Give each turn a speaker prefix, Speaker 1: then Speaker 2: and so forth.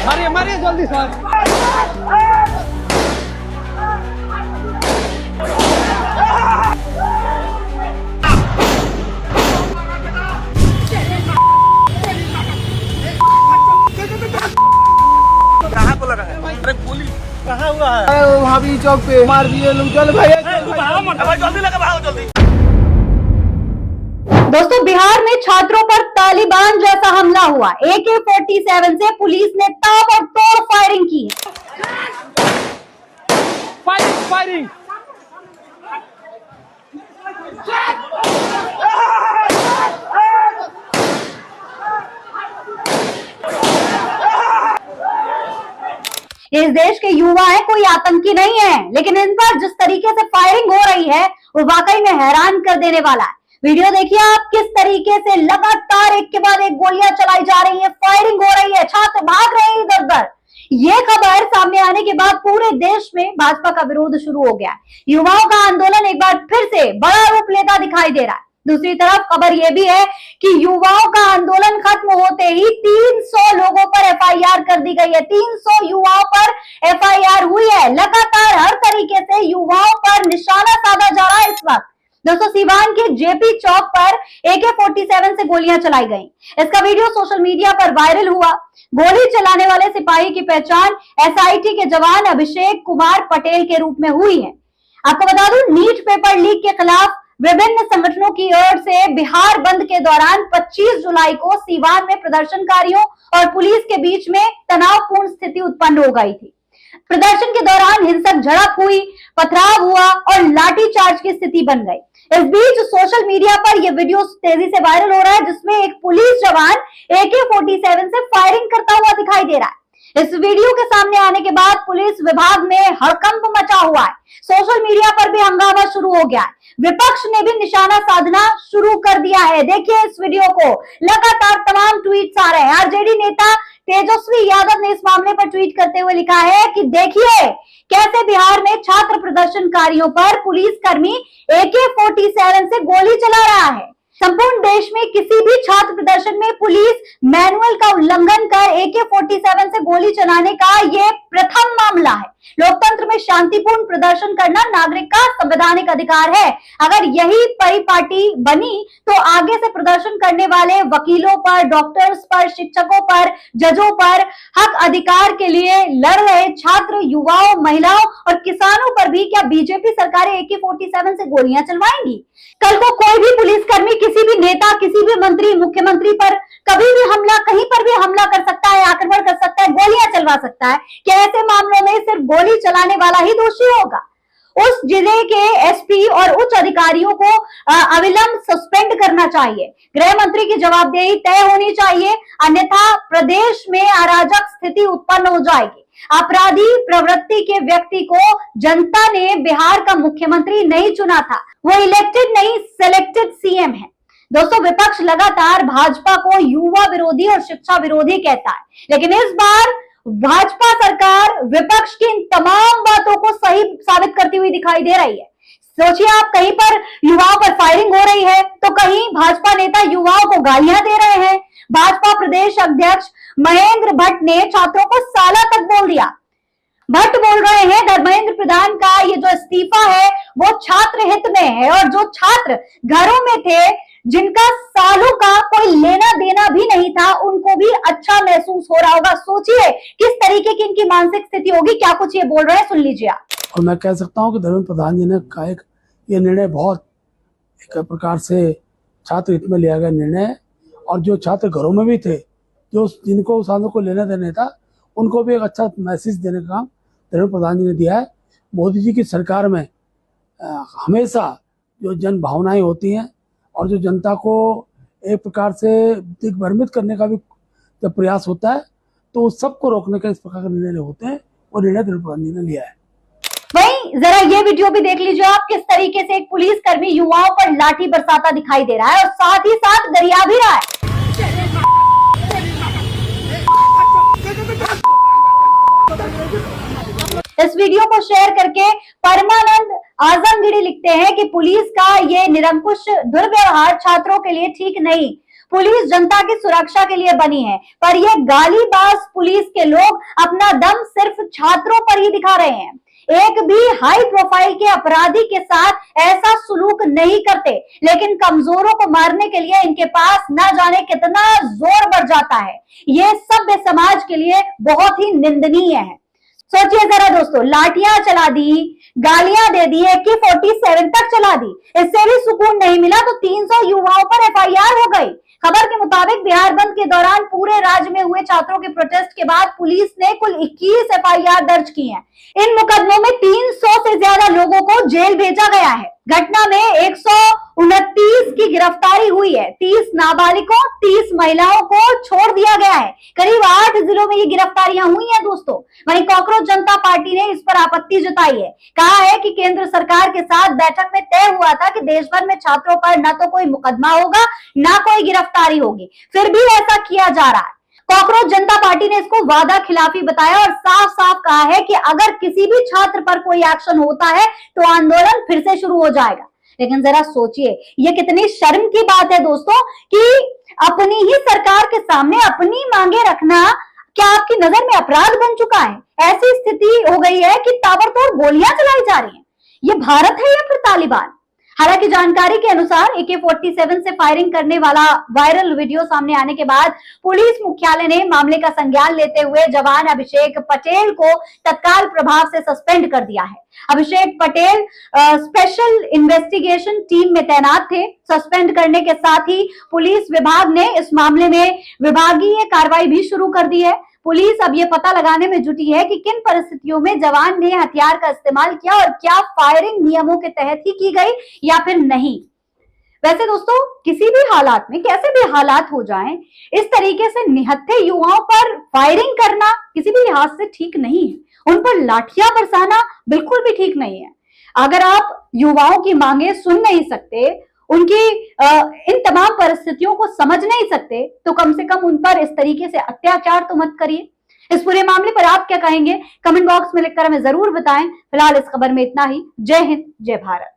Speaker 1: मारिए मारिए जल्दी सर।
Speaker 2: कहाँ को लगा है? अरे गोली
Speaker 1: कहाँ हुआ है? वहाँ भी चौक पे मार दिए लोग। चल भाई
Speaker 2: जल्दी लगा, भागो जल्दी।
Speaker 3: दोस्तों, बिहार में छात्रों पर तालिबान जैसा हमला हुआ। AK-47 से पुलिस ने ताबड़तोड़ फायरिंग की।
Speaker 1: Firing firing.
Speaker 3: इस देश के युवा है, कोई आतंकी नहीं है, लेकिन इन पर जिस तरीके से फायरिंग हो रही है वो वाकई में हैरान कर देने वाला है। वीडियो देखिए आप, किस तरीके से लगातार एक के बाद एक गोलियां चलाई जा रही है, फायरिंग हो रही है, छात्र भाग रहे हैं इधर उधर। ये खबर सामने आने के बाद पूरे देश में भाजपा का विरोध शुरू हो गया है। युवाओं का आंदोलन एक बार फिर से बड़ा रूप लेता दिखाई दे रहा है। दूसरी तरफ खबर यह भी है कि युवाओं का आंदोलन खत्म होते ही 300 लोगों पर FIR कर दी गई है। 300 युवाओं पर FIR हुई है। लगातार हर तरीके से युवाओं पर निशाना साधा जा रहा है इस वक्त। दोस्तों, सीवान के JP चौक पर AK-47 से गोलियां चलाई गई। इसका वीडियो सोशल मीडिया पर वायरल हुआ। गोली चलाने वाले सिपाही की पहचान SIT के जवान अभिषेक कुमार पटेल के रूप में हुई है। आपको बता दूं, नीट पेपर लीक के खिलाफ विभिन्न संगठनों की ओर से बिहार बंद के दौरान 25 जुलाई को सीवान में प्रदर्शनकारियों और पुलिस के बीच में तनावपूर्ण स्थिति उत्पन्न हो गई थी। प्रदर्शन के दौरान हिंसक झड़प हुई, पथराव हुआ और लाठीचार्ज की स्थिति बन गई। इस बीच सोशल मीडिया पर यह वीडियो तेजी से वायरल हो रहा है, जिसमें एक पुलिस जवान AK-47 से फायरिंग करता हुआ दिखाई दे रहा है। इस वीडियो के सामने आने के बाद पुलिस विभाग में हड़कंप मचा हुआ है। सोशल मीडिया पर भी हंगामा शुरू हो गया है। विपक्ष ने भी निशाना साधना शुरू कर दिया है। देखिए इस वीडियो को, लगातार तमाम ट्वीट्स आ रहे हैं। RJD नेता तेजस्वी यादव ने इस मामले पर ट्वीट करते हुए लिखा है कि देखिए कैसे बिहार में छात्र प्रदर्शनकारियों पर पुलिसकर्मी AK-47 से गोली चला रहा है। संपूर्ण देश में किसी भी छात्र प्रदर्शन में पुलिस मैनुअल का उल्लंघन कर AK-47 से गोली चलाने का यह प्रथम मामला है। लोकतंत्र में शांतिपूर्ण प्रदर्शन करना नागरिक का संवैधानिक अधिकार है। अगर यही परिपाटी बनी तो आगे से प्रदर्शन करने वाले वकीलों पर, डॉक्टर्स पर, शिक्षकों पर, जजों पर, हक अधिकार के लिए लड़ रहे छात्र, युवाओं, महिलाओं और किसानों पर भी क्या बीजेपी सरकारें AK-47 से गोलियां चलवाएंगी? कल को कोई भी पुलिसकर्मी किसी भी नेता, किसी भी मंत्री, मुख्यमंत्री पर कभी भी हमला, कहीं पर भी हमला कर सकता है, आक्रमण कर सकता है, गोलियां चलवा सकता है। क्या ऐसे मामलों में सिर्फ गोली चलाने वाला ही दोषी होगा? उस जिले के SP और उच्च अधिकारियों को अविलंब सस्पेंड करना चाहिए। गृह मंत्री की जवाबदेही तय होनी चाहिए, अन्यथा प्रदेश में अराजक स्थिति उत्पन्न हो जाएगी। अपराधी प्रवृत्ति के व्यक्ति को जनता ने बिहार का मुख्यमंत्री नहीं चुना था, वो इलेक्टेड नहीं सिलेक्टेड CM है। दोस्तों, विपक्ष लगातार भाजपा को युवा विरोधी और शिक्षा विरोधी कहता है, लेकिन इस बार भाजपा सरकार विपक्ष की इन तमाम बातों को सही साबित करती हुई दिखाई दे रही है। सोचिए आप, कहीं पर युवाओं पर फायरिंग हो रही है तो कहीं भाजपा नेता युवाओं को गालियां दे रहे हैं। भाजपा प्रदेश अध्यक्ष महेंद्र भट्ट ने छात्रों को साला तक बोल दिया। भट्ट बोल रहे हैं धर्मेंद्र प्रधान का ये जो इस्तीफा है वो छात्र हित में है, और जो छात्र घरों में थे, जिनका सालों का कोई लेना देना भी नहीं था, उनको भी अच्छा महसूस हो रहा होगा। सोचिए किस तरीके की इनकी मानसिक स्थिति होगी। क्या कुछ ये बोल रहे हैं, सुन लीजिए आप।
Speaker 4: और मैं कह सकता हूं कि धर्मेंद्र प्रधान जी ने का ये निर्णय बहुत एक प्रकार से छात्र हित में लिया गया निर्णय है, और जो छात्र घरों में भी थे, जो जिनको उस आंदोलन को लेना देना था, उनको भी एक अच्छा मैसेज देने का काम धर्मेंद्र प्रधान जी ने दिया है। मोदी जी की सरकार में हमेशा जो जन भावनाएं होती हैं और जो जनता को एक प्रकार से दिग्भ्रमित करने का भी जब प्रयास होता है, तो उस सबको रोकने का इस प्रकार के निर्णय होते हैं, और निर्णय धर्मेंद्र प्रधान जी ने लिया है।
Speaker 3: वहीं जरा ये वीडियो भी देख लीजिए आप, किस तरीके से एक पुलिसकर्मी युवाओं पर लाठी बरसाता दिखाई दे रहा है और साथ ही साथ गरिया भी रहा है। इस वीडियो को शेयर करके परमानंद आजमगढ़ी लिखते हैं कि पुलिस का ये निरंकुश दुर्व्यवहार छात्रों के लिए ठीक नहीं। पुलिस जनता की सुरक्षा के लिए बनी है, पर ये गालीबाज पुलिस के लोग अपना दम सिर्फ छात्रों पर ही दिखा रहे हैं। एक भी हाई प्रोफाइल के अपराधी के साथ ऐसा सुलूक नहीं करते, लेकिन कमजोरों को मारने के लिए इनके पास न जाने कितना जोर बढ़ जाता है। ये सभ्य समाज के लिए बहुत ही निंदनीय है। सोचिए जरा दोस्तों, लाठियां चला दी, गालियां दे दी, AK-47 तक चला दी, इससे भी सुकून नहीं मिला तो 300 युवाओं पर FIR हो गई। खबर के मुताबिक बिहार बंद के दौरान पूरे राज्य में हुए छात्रों के प्रोटेस्ट के बाद पुलिस ने कुल 21 FIR दर्ज की हैं। इन मुकदमों में 300 से ज्यादा लोगों को जेल भेजा गया है। घटना में 129 की गिरफ्तारी हुई है। 30 नाबालिगों, 30 महिलाओं को छोड़ दिया गया है। करीब 8 जिलों में ये गिरफ्तारियां हुई हैं दोस्तों। वहीं कॉकरोच जनता पार्टी ने इस पर आपत्ति जताई है। कहा है कि केंद्र सरकार के साथ बैठक में तय हुआ था कि देश भर में छात्रों पर न तो कोई मुकदमा होगा, न कोई गिरफ्तारी होगी, फिर भी ऐसा किया जा रहा है। कॉकरोच जनता पार्टी ने इसको वादा खिलाफी बताया और साफ साफ कहा है कि अगर किसी भी छात्र पर कोई एक्शन होता है तो आंदोलन फिर से शुरू हो जाएगा। लेकिन जरा सोचिए, ये कितनी शर्म की बात है दोस्तों कि अपनी ही सरकार के सामने अपनी मांगे रखना क्या आपकी नजर में अपराध बन चुका है? ऐसी स्थिति हो गई है कि ताबड़तोड़ गोलियां चलाई जा रही हैं। ये भारत है या फिर तालिबान? हालांकि जानकारी के अनुसार AK-47 से फायरिंग करने वाला वायरल वीडियो सामने आने के बाद पुलिस मुख्यालय ने मामले का संज्ञान लेते हुए जवान अभिषेक पटेल को तत्काल प्रभाव से सस्पेंड कर दिया है। अभिषेक पटेल स्पेशल इन्वेस्टिगेशन टीम में तैनात थे। सस्पेंड करने के साथ ही पुलिस विभाग ने इस मामले में विभागीय कार्रवाई भी शुरू कर दी है। पुलिस अब ये पता लगाने में जुटी है कि किन परिस्थितियों में जवान ने हथियार का इस्तेमाल किया और क्या फायरिंग नियमों के तहत ही की गई या फिर नहीं। वैसे दोस्तों, किसी भी हालात में, कैसे भी हालात हो जाएं, इस तरीके से निहत्थे युवाओं पर फायरिंग करना किसी भी लिहाज से ठीक नहीं है। उन पर लाठियां बरसाना बिल्कुल भी ठीक नहीं है। अगर आप युवाओं की मांगे सुन नहीं सकते, उनकी इन तमाम परिस्थितियों को समझ नहीं सकते, तो कम से कम उन पर इस तरीके से अत्याचार तो मत करिए। इस पूरे मामले पर आप क्या कहेंगे? कमेंट बॉक्स में लिखकर हमें जरूर बताएं। फिलहाल इस खबर में इतना ही। जय हिंद, जय भारत।